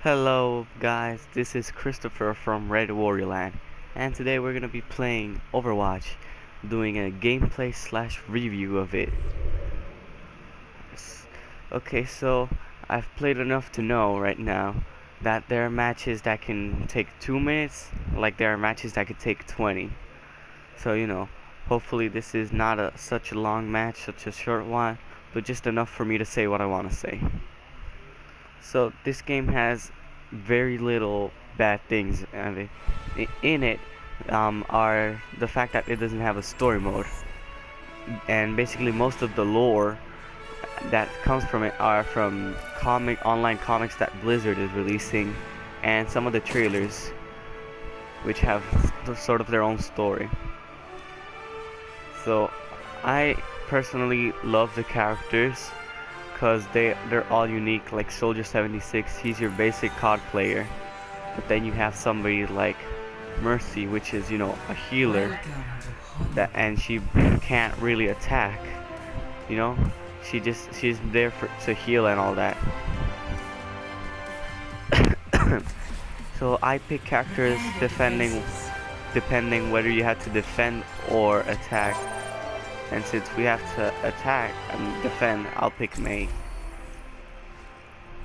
Hello guys, this is Christopher from Red Warrior Land, and today we're gonna be playing Overwatch, doing a gameplay slash review of it. Okay, so I've played enough to know right now that there are matches that can take 2 minutes, like there are matches that could take 20. So hopefully this is not such a long match, such a short one, but just enough for me to say what I want to say. So this game has very little bad things in it. Are the fact that it doesn't have a story mode, and basically most of the lore that comes from it are from online comics that Blizzard is releasing, and some of the trailers, which have sort of their own story. So I personally love the characters because they're all unique. Like Soldier 76, he's your basic COD player, but then you have somebody like Mercy, which is a healer, and she can't really attack. She's there to heal and all that. So I pick characters depending whether you have to defend or attack. And since we have to attack and defend, I'll pick Mei.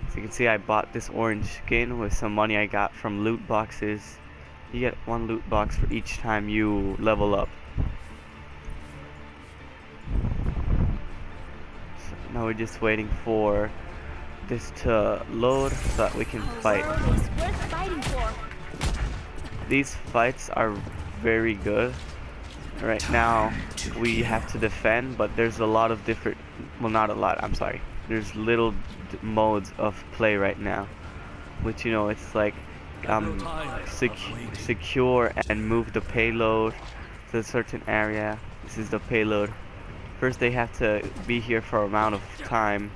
So you can see I bought this orange skin with some money I got from loot boxes. You get one loot box for each time you level up. So now we're just waiting for this to load so that we can fight. These fights are very good. Right now we have to defend, but there's a lot of different, well, not a lot, I'm sorry, there's little modes of play right now, which it's like secure and move the payload to a certain area. This is the payload. First they have to be here for an amount of time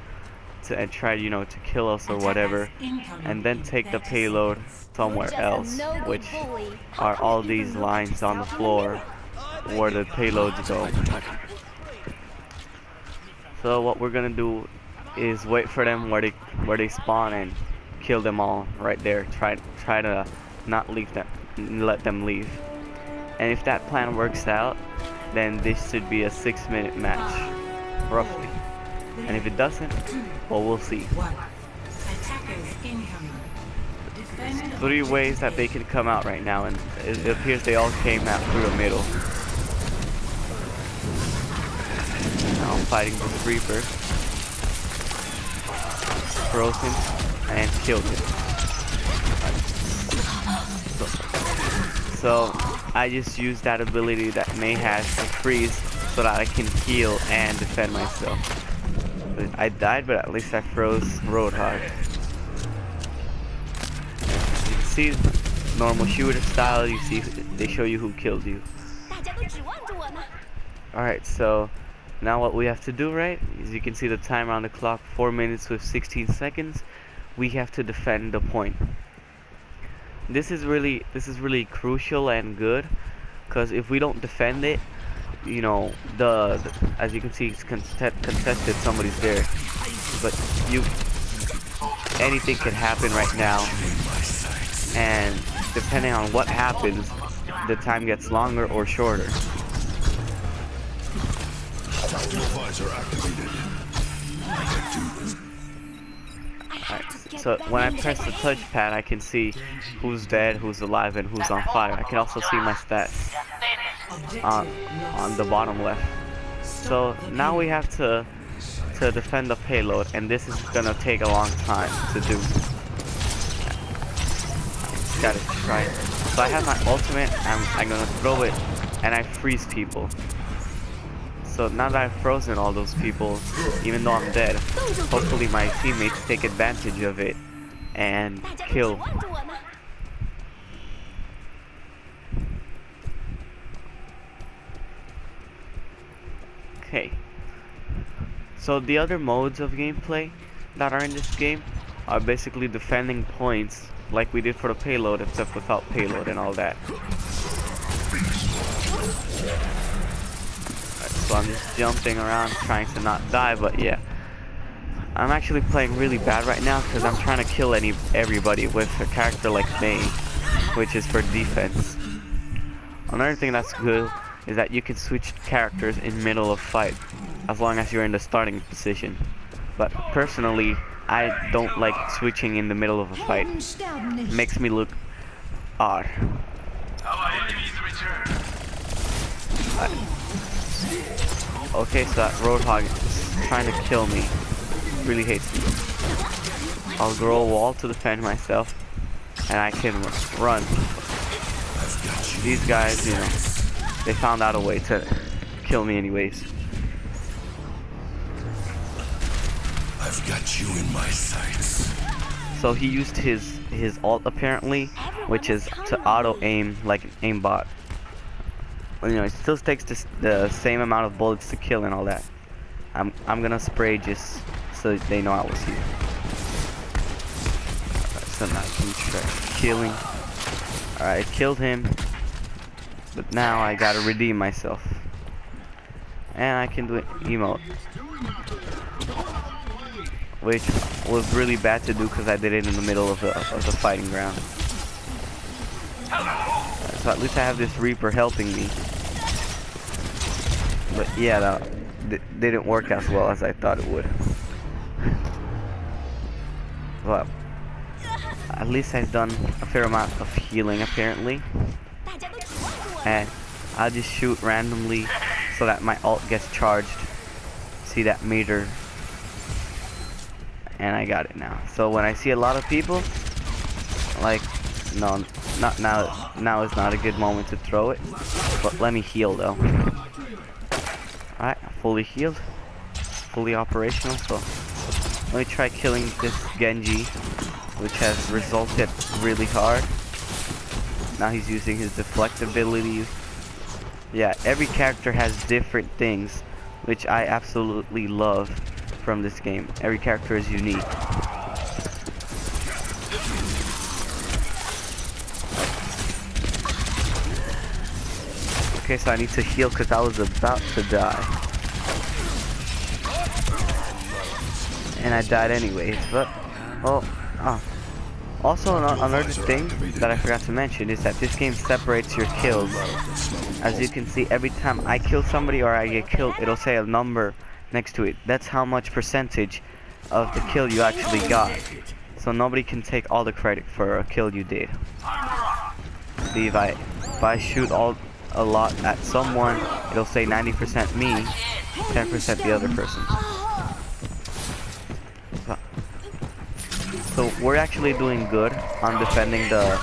and try to kill us or whatever, and then take the payload somewhere else, which are all these lines on the floor where the payloads go. So what we're gonna do is wait for them where they spawn and kill them all right there. Try to not leave them, let them leave. And if that plan works out, then this should be a 6-minute match, roughly. And if it doesn't, well, we'll see. There's 3 ways that they can come out right now, and it appears they all came out through the middle. Now I'm fighting this Reaper. Frozen and killed him. So I just used that ability that Mei has to freeze so that I can heal and defend myself. I died, but at least I froze Roadhog. You can see normal shooter style. You see they show you who killed you. Alright, so now what we have to do, right, is you can see the timer on the clock, 4 minutes with 16 seconds. We have to defend the point. This is really crucial and good, because if we don't defend it, as you can see, it's contested, somebody's there, but anything can happen right now, and depending on what happens, the time gets longer or shorter. Alright, so when I press the touchpad, I can see who's dead, who's alive, and who's on fire. I can also see my stats on the bottom left. So now we have to defend the payload, and this is gonna take a long time to do. Just gotta try it. So I have my ultimate. I'm gonna throw it, and I freeze people. So now that I've frozen all those people, even though I'm dead, hopefully my teammates take advantage of it and kill. Okay. So the other modes of gameplay that are in this game are basically defending points like we did for the payload, except without payload and all that. So I'm just jumping around trying to not die, but yeah. I'm actually playing really bad right now because I'm trying to kill everybody with a character like May, which is for defense. Another thing that's good is that you can switch characters in middle of fight as long as you're in the starting position. But personally, I don't like switching in the middle of a fight. It makes me look odd. Okay, so that Roadhog is trying to kill me. Really hates me. I'll grow a wall to defend myself, and I can run. These guys, you know, they found out a way to kill me anyways. I've got you in my sights. So he used his ult apparently, which is to auto aim like an aimbot. Well, you know, it still takes the same amount of bullets to kill and all that. I'm gonna spray just so they know I was here. Alright, so now I can try killing. Alright, I killed him. But now I gotta redeem myself. And I can do an emote. Which was really bad to do because I did it in the middle of the fighting ground. So at least I have this Reaper helping me. But yeah, that didn't work as well as I thought it would. Well, at least I've done a fair amount of healing apparently. And I'll just shoot randomly so that my ult gets charged. See that meter? And I got it now. So when I see a lot of people, like, no, not now. Now is not a good moment to throw it. But let me heal though. Alright, fully healed, fully operational. So let me try killing this Genji, which has resulted really hard. Now he's using his deflect ability. Yeah, every character has different things, which I absolutely love from this game. Every character is unique. Okay, so I need to heal because I was about to die. And I died anyways, but, well, also, another thing that I forgot to mention is that this game separates your kills. As you can see, every time I kill somebody or I get killed, it'll say a number next to it. That's how much percentage of the kill you actually got. So nobody can take all the credit for a kill you did. See, if I shoot a lot at someone, it'll say 90% me, 10% the other person. So we're actually doing good on defending the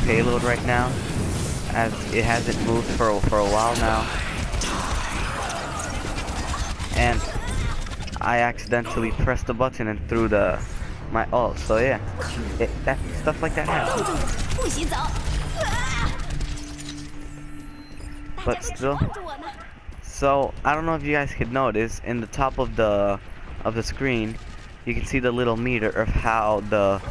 payload right now, as it hasn't moved for a while now. And I accidentally pressed the button and threw my ult. So yeah, that stuff like that happens. But still, so I don't know if you guys could notice in the top of the screen, you can see the little meter of how the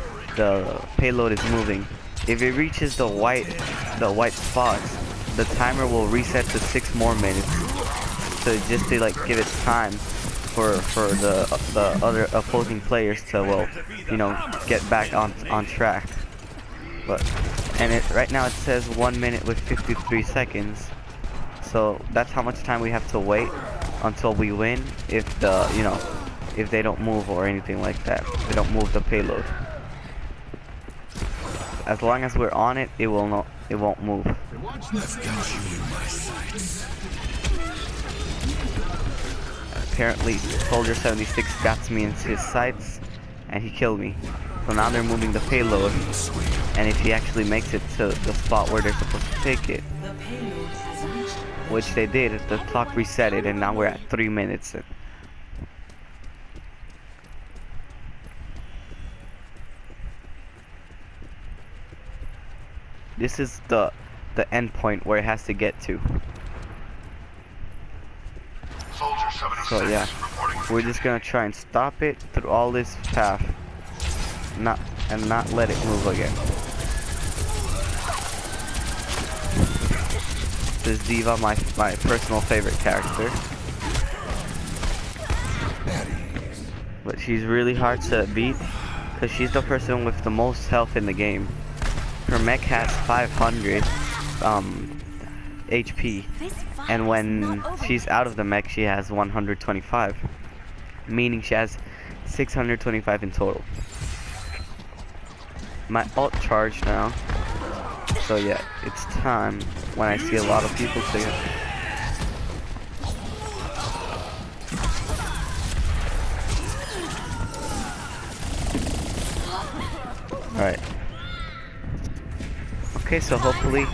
payload is moving. If it reaches the white spots, the timer will reset to 6 more minutes. So just to like give it time for the other opposing players to, well, you know, get back on track. But right now it says 1 minute with 53 seconds. So that's how much time we have to wait until we win if if they don't move or anything like that. If they don't move the payload. As long as we're on it, it won't move. I've got you in my sights. Apparently, Soldier 76 got me into his sights, and he killed me. So now they're moving the payload, and if he actually makes it to the spot where they're supposed to take it, which they did, the clock reset it, and now we're at 3 minutes. This is the end point where it has to get to. So yeah, we're just gonna try and stop it through all this path, not let it move again. This is Diva, my personal favorite character. but she's really hard to beat because she's the person with the most health in the game. Her mech has 500 HP, and when she's out of the mech she has 125, meaning she has 625 in total. My ult charged now, so yeah, it's time when I see a lot of people to get. Alright. Okay, so hopefully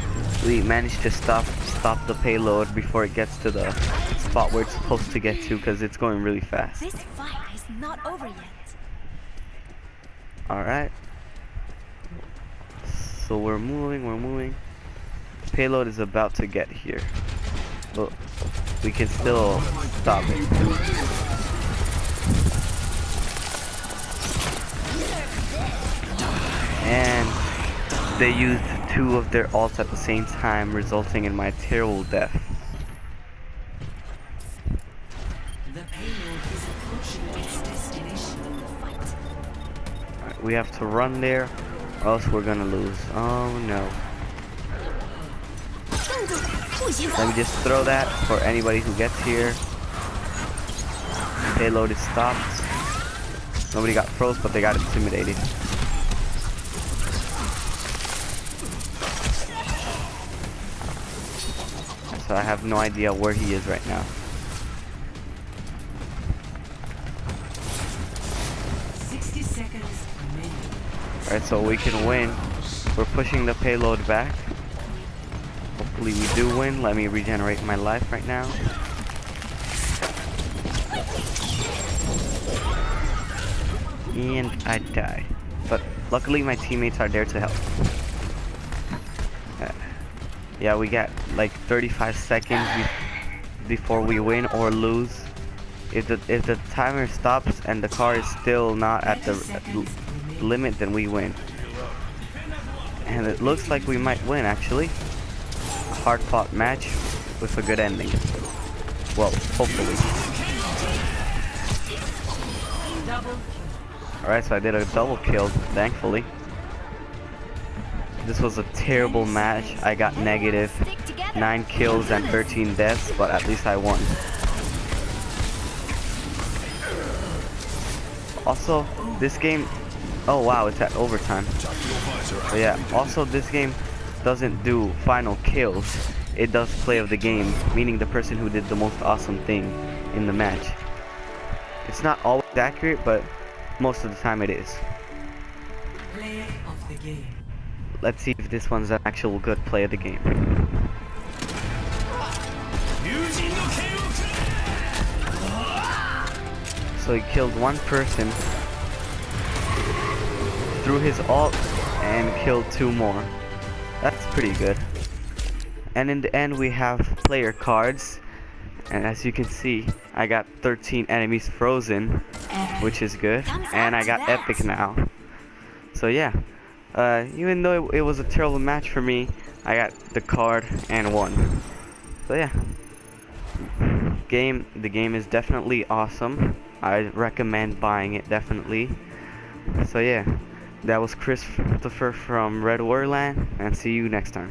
we managed to stop the payload before it gets to the spot where it's supposed to get to, because it's going really fast. This fight is not over yet. Alright. So we're moving. Payload is about to get here. But we can still stop it. And they used 2 of their ults at the same time, resulting in my terrible death. The payload is approaching its destination in the fight. Alright, we have to run there, or else we're gonna lose. Oh no. Let me just throw that for anybody who gets here. Payload is stopped. Nobody got froze, but they got intimidated. So I have no idea where he is right now. 60 seconds remaining. Alright, so we can win. We're pushing the payload back. Hopefully we do win. Let me regenerate my life right now. And I die. But luckily my teammates are there to help. Yeah, we got like 35 seconds before we win or lose. If the timer stops and the car is still not at the limit, then we win. And it looks like we might win actually. A hard-fought match with a good ending. Well, hopefully. Alright, so I did a double kill, thankfully. This was a terrible match. I got negative 9 kills and 13 deaths, but at least I won. Also, this game... Oh wow, it's at overtime. But yeah, also this game doesn't do final kills. It does play of the game, meaning the person who did the most awesome thing in the match. It's not always accurate, but most of the time it is. Play of the game. Let's see if this one's an actual good play of the game. So he killed one person, threw his ult, and killed 2 more. That's pretty good. And in the end we have player cards. And as you can see, I got 13 enemies frozen, which is good. And I got epic now. So yeah. Even though it was a terrible match for me, I got the card and won. So yeah, the game is definitely awesome. I recommend buying it definitely. So yeah, that was Christopher from Red Warland, and see you next time.